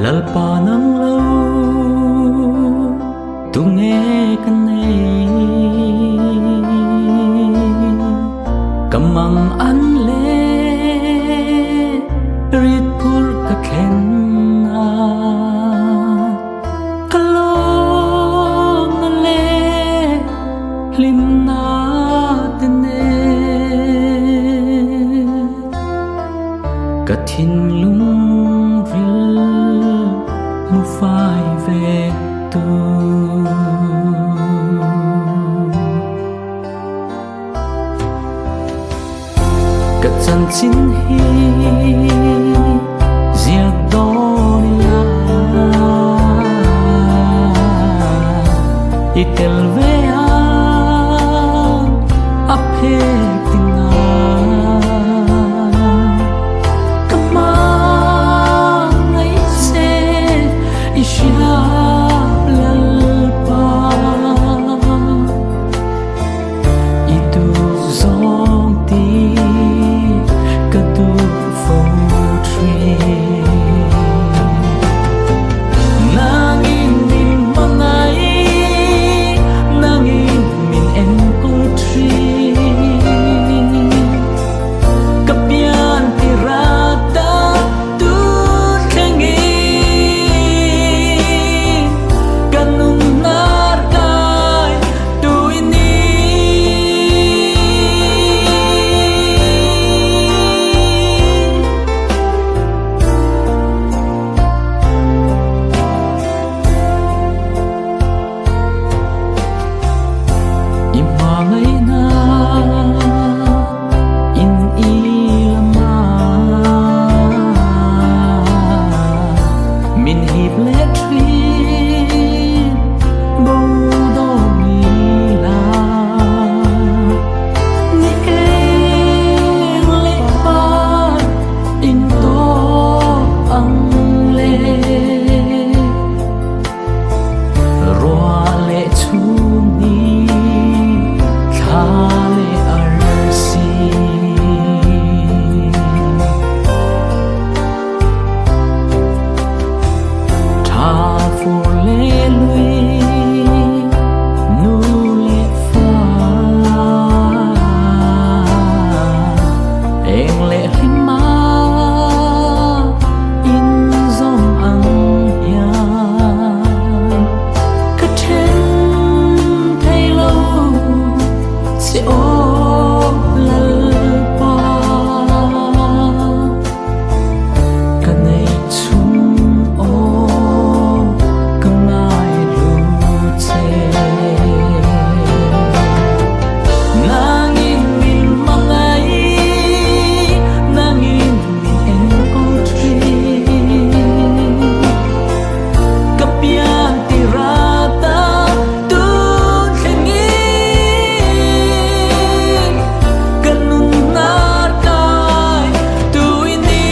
lalpa nang lâu tu nghe căn này cầm mang ăn lê rít pur cả khen na kalom na lê lim na tene cả thiên lung ril mu phai về tu cả chân chín hi giặc đó ya itel ve ap he tinga kama ngai se isha lalpa itu zong ti kadu fotri nangin min mangai nangin min enkotri kapian tirata tut khengi kanum narkai tu ini imangai na in ilama min hip le trin bo do mi la ni eng le pa in to ang le roa le chum ni kha le arsi tha fu le lui nu le fa eng le hima in zom ang ya ka chen thai lo se o lalpa ka nei chung o ka ngai lu che nangin min mangai nangin min enkotri kapian tirata tut khengi kanun narkai tu ini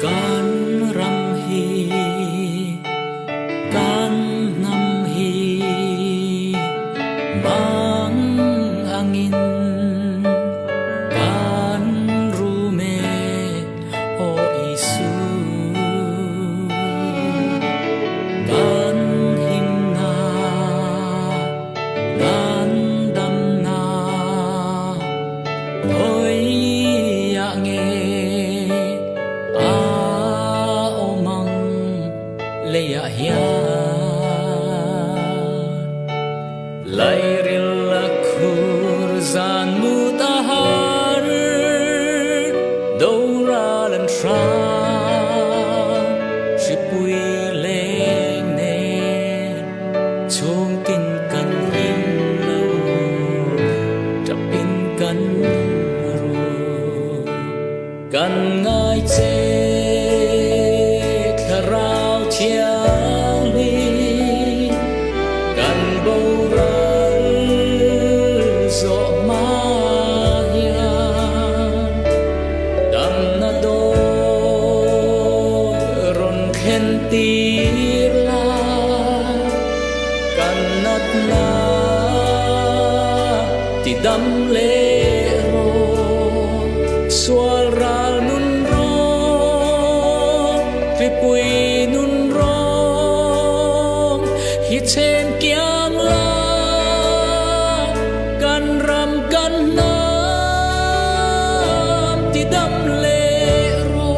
kan ram hi kan nam hi bang angin kan rume o isu kan himna kan damna oi ya nge leya hian lairil lakur zan mutahar doralan tra cần ngài chê khả rao chiang đi cần bầu ra gió ma hiền đam na đô ron khen tì la cần nát na ti đam lê sual ra nun rong ripui nun rong hi chen kiang la kan ram kan nam ti dam le ro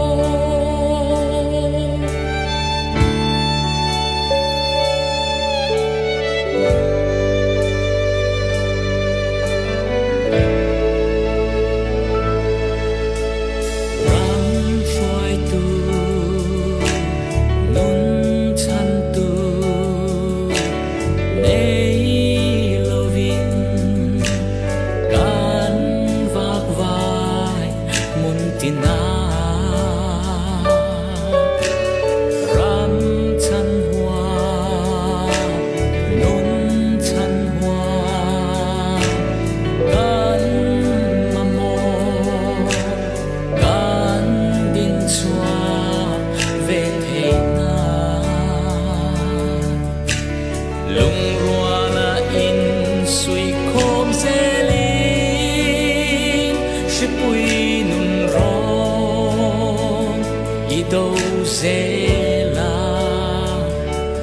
đâu dễ là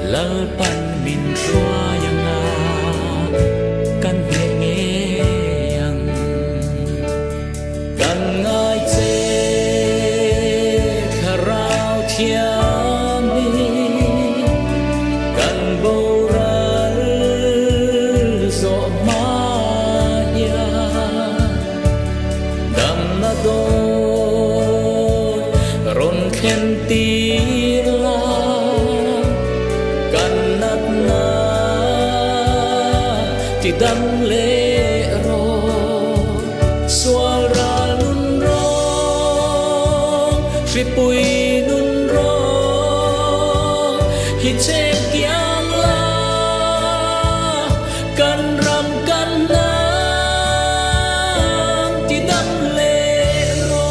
lỡ pan min xoa yang na căn hệ nghe yang căn ngai dễ khả rao thiam đi căn bầu ra gió ma ya đam na đôi ron khen tì la kan nat na ti dam le ro sual ra nun rong ripui nun rong hi chen kiang la kan ram kan nam ti dam le ro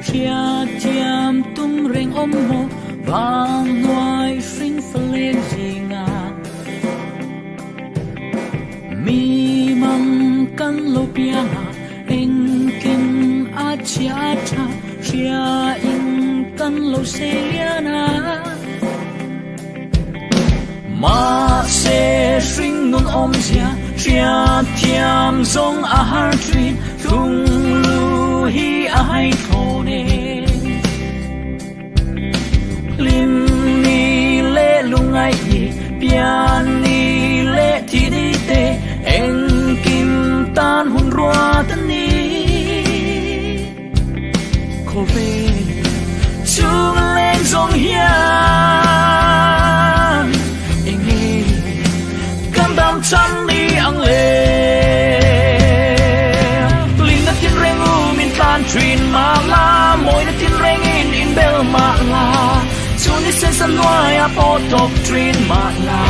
chia tiam tung reng om ho vang chia in căn lâu xe na mà sẽ sinh nun om chia chia thiam song a har tree thung lu hi a hai thô nè lim ni lệ lung ai hi pian ni lệ thi đi te en kim tan hun rua tan ni khô về chung lên dòng hiền em nghe cam đam chăm đi ăn lệ linh đất thiên reng u min tan truyền mà la môi đất thiên reng in bel mà la chun đi sen san loài a po top truyền mà la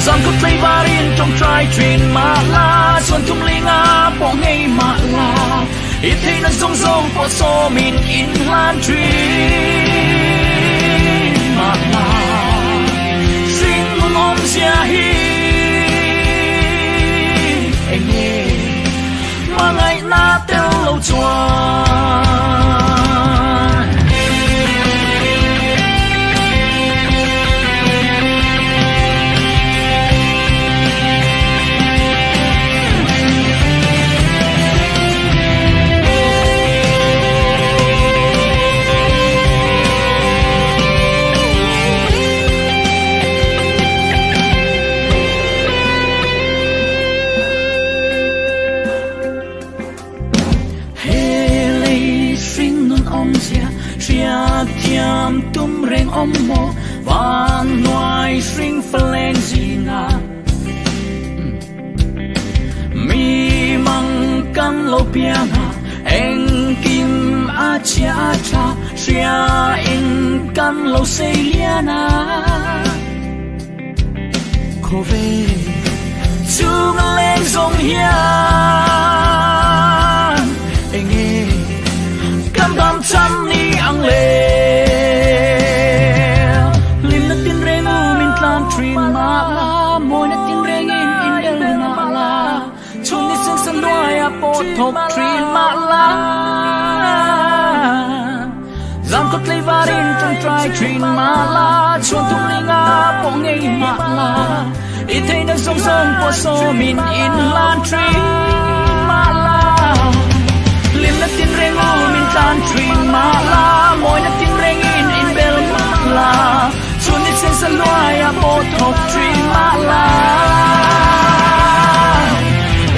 Zan ko play barin trong try truyền mà la xuân thung linh a po ngay mà la ít thấy nó rong rong po so min in lan truyền mà la sinh mun om sia hi em nghe mà ngày na tel lâu chuan Tiam tum reng om mo van noi string phalen zina mi mang kan lo pianga en kim a cha cha sia in kan lo seliana ko ve chung lên dòng hiền em nghe cam đam chăm ni ang lệ lim na tin reng u min tlam trin ma la môi na tin reng in del ma la chun ni sen san loài a po top trin ma la zam ko tlei varin trong try trin ma la chun thung linh a po ngay ma la i thấy na song song po so min in lan trin ma la lim na tin reng u min tlam trin ma la môi na tin reng in bel ma la chun ni sen san loài a po top trin ma la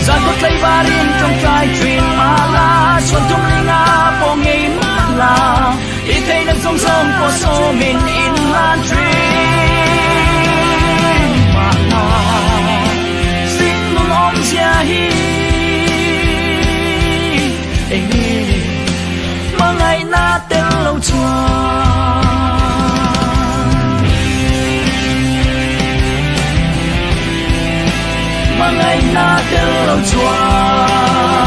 zan ko tlei varin trong try trin ma la chuan thung linh a po ngay ma la i thấy na song song po so min in lan trin ma la sinh nun om sia hi em nghe mà ngày na tên lâu chuan mà ngày na tên lâu chuan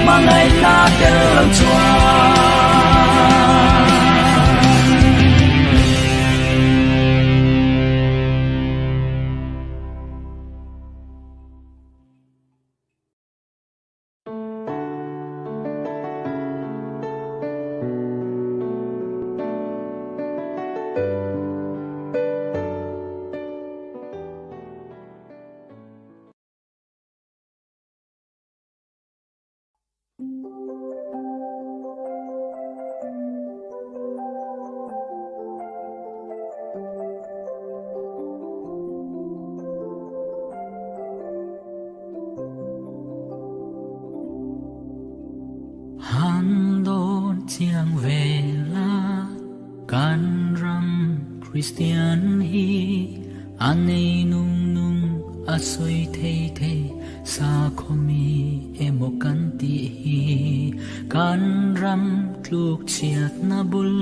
mà ngày na tên lâu chuan chiang về la can ram Christian hi ane nung nung asoi thei thei sa khomi emo kan ti hi kan ram tluk chiat na bul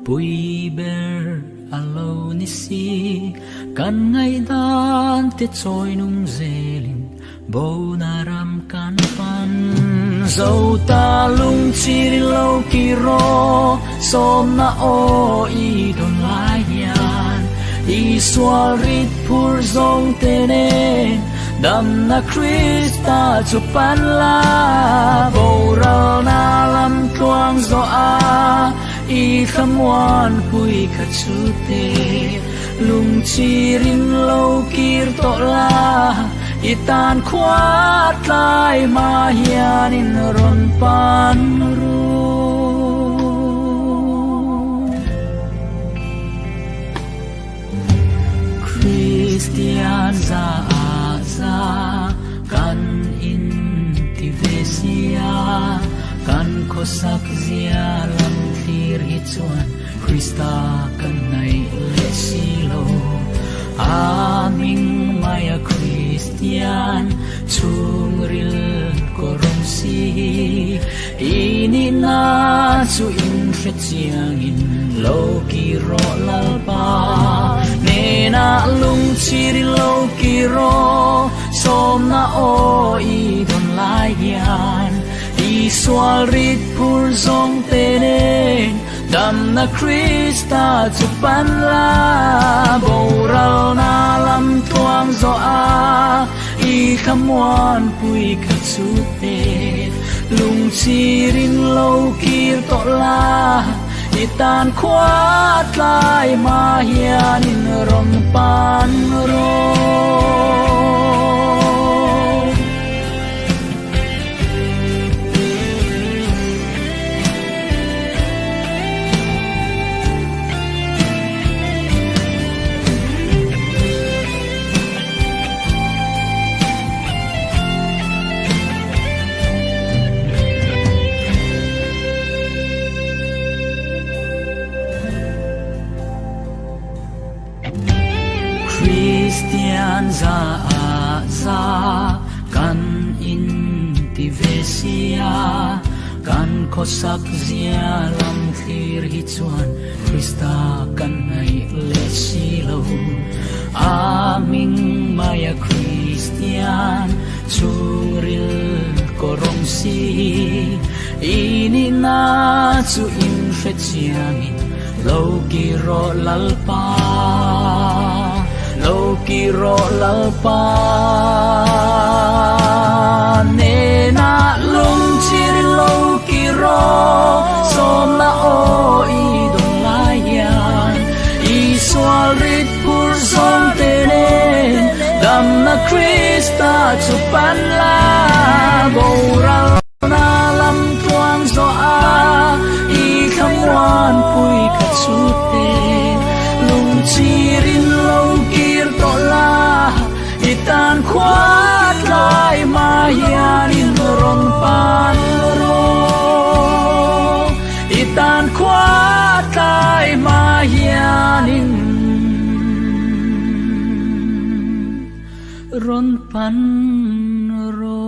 pui ber alo ni si kan ngai dan te choi nung zelin bo na ram kan pan dâu ta lung chi lâu kỳ ro som na o i don lai yan Israel pur zong tenen dam na Krista chu pan la bo ral na lam tuang zo a I khamwan pui kha chu te lung chi rin lo kir to la I tan khwat lai ma hian in ron pan ru Christian za kan in tivesia kan khosak zia lam thlir hi chuan Krista kan nai le silo aming maya Christian chung ril korong si ini na chu in fe chiang in lo ki ro lal pa na lung chiri lo ki ro som na o I don lai yan I swal rit pur zong tenen dam na Krista chu pan la bo ral na lam tuang zo a I khamwan pui kha chu te lung chirin lo kir to la I tan khwat lai ma hian in ron pan ro Christian za kan in tivesia kan khosak zia lam thlir hi chuan Krista kan nai le silo aming maya Christian churil korong si ini na chu in fe chiang in lo ki ro lal pa lo ki ro lal pa ne na lung chir lo ki ro som na o I don lai yan I swal rit pur zong tenen dam na Krista chu pan la bo ral na lam tuang zo a I khamwan pui kha chu te lung chirin lo kir to la I tan khwat lai ma hian in ron pan ro I tan khwat lai ma hian in ron pan ro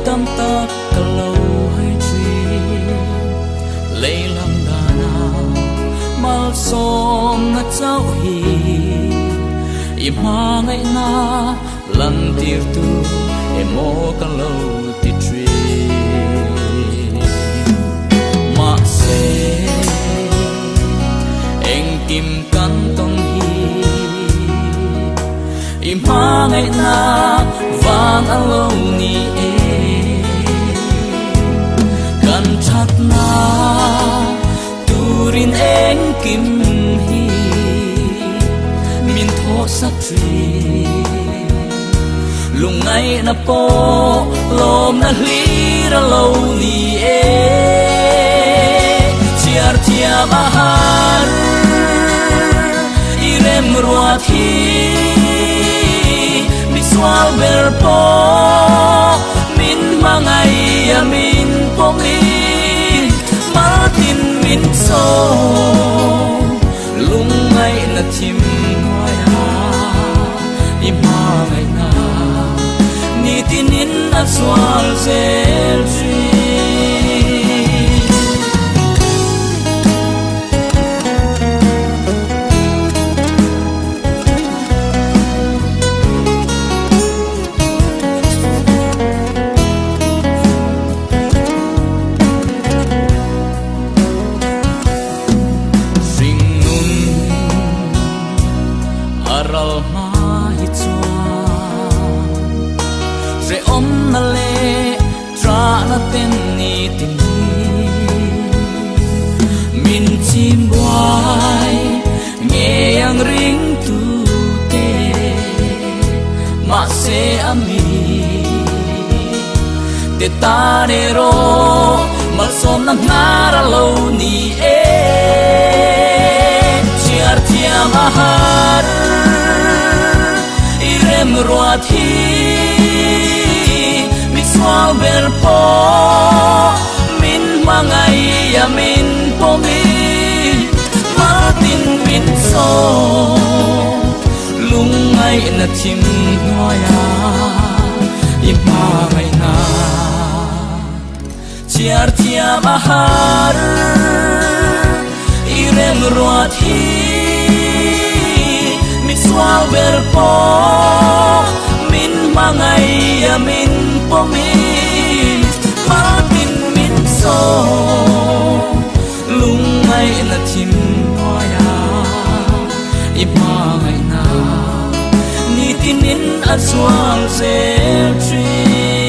tâm ta cả lâu hay truy lấy làm đà nào mal som na cháu hi im hoa ngày na lần tiệt tu em mô cả lâu tiệt truy mà sẽ anh kim cắn tông hi im hoa ngày na vang alo ni kan chat na turin anh kim hi min tho sắc truy lung ngay na po lo som na hli ra lo ni e chiar tia mahar irem ruathi mi swal ber po min mangai amin pongi martin min so lungai na tim hoya ima ngai na ni tinin at swal zel tree te ta ne ro mal som na nara lo ni e chiar tia mahar irem ruathi mi swal ber po min mangai yamin po mi martin min so lungai na tim noya ima ngai na chiar tia mahar irem ruathi mi swal ber po min mangai yamin po mi martin min so lungai na tim hoya ima ngai na ni tinin at swal zel tree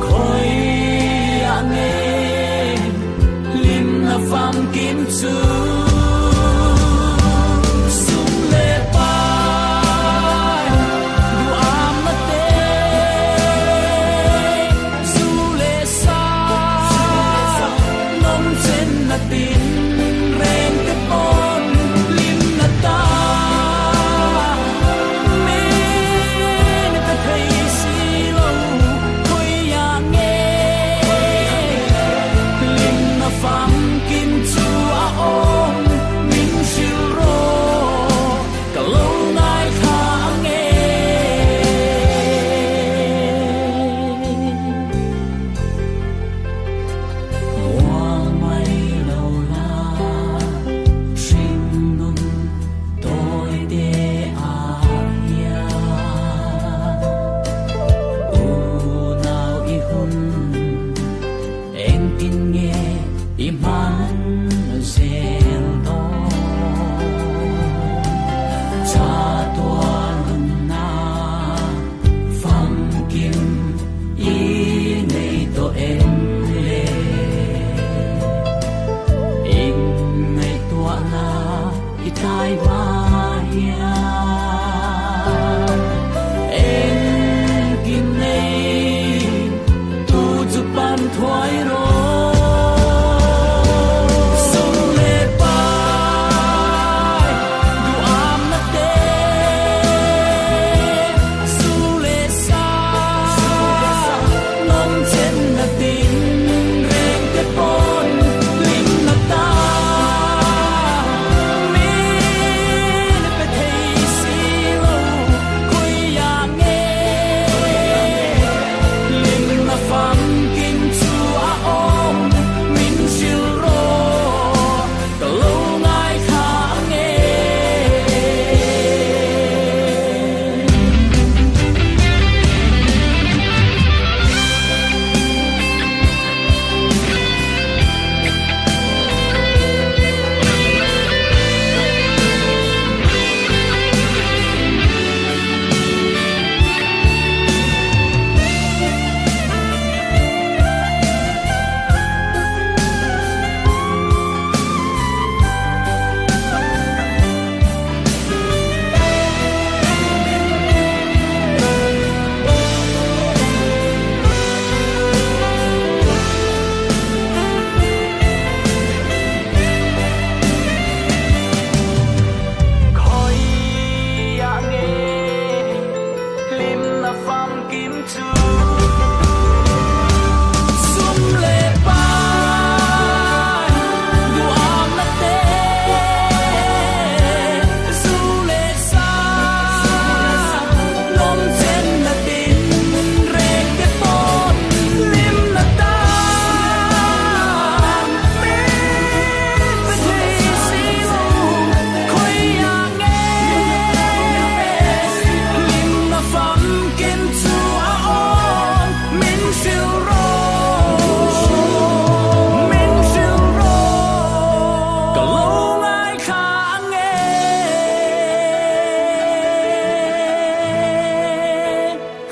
Khoi ane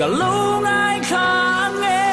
cả lâu ngày khang nghe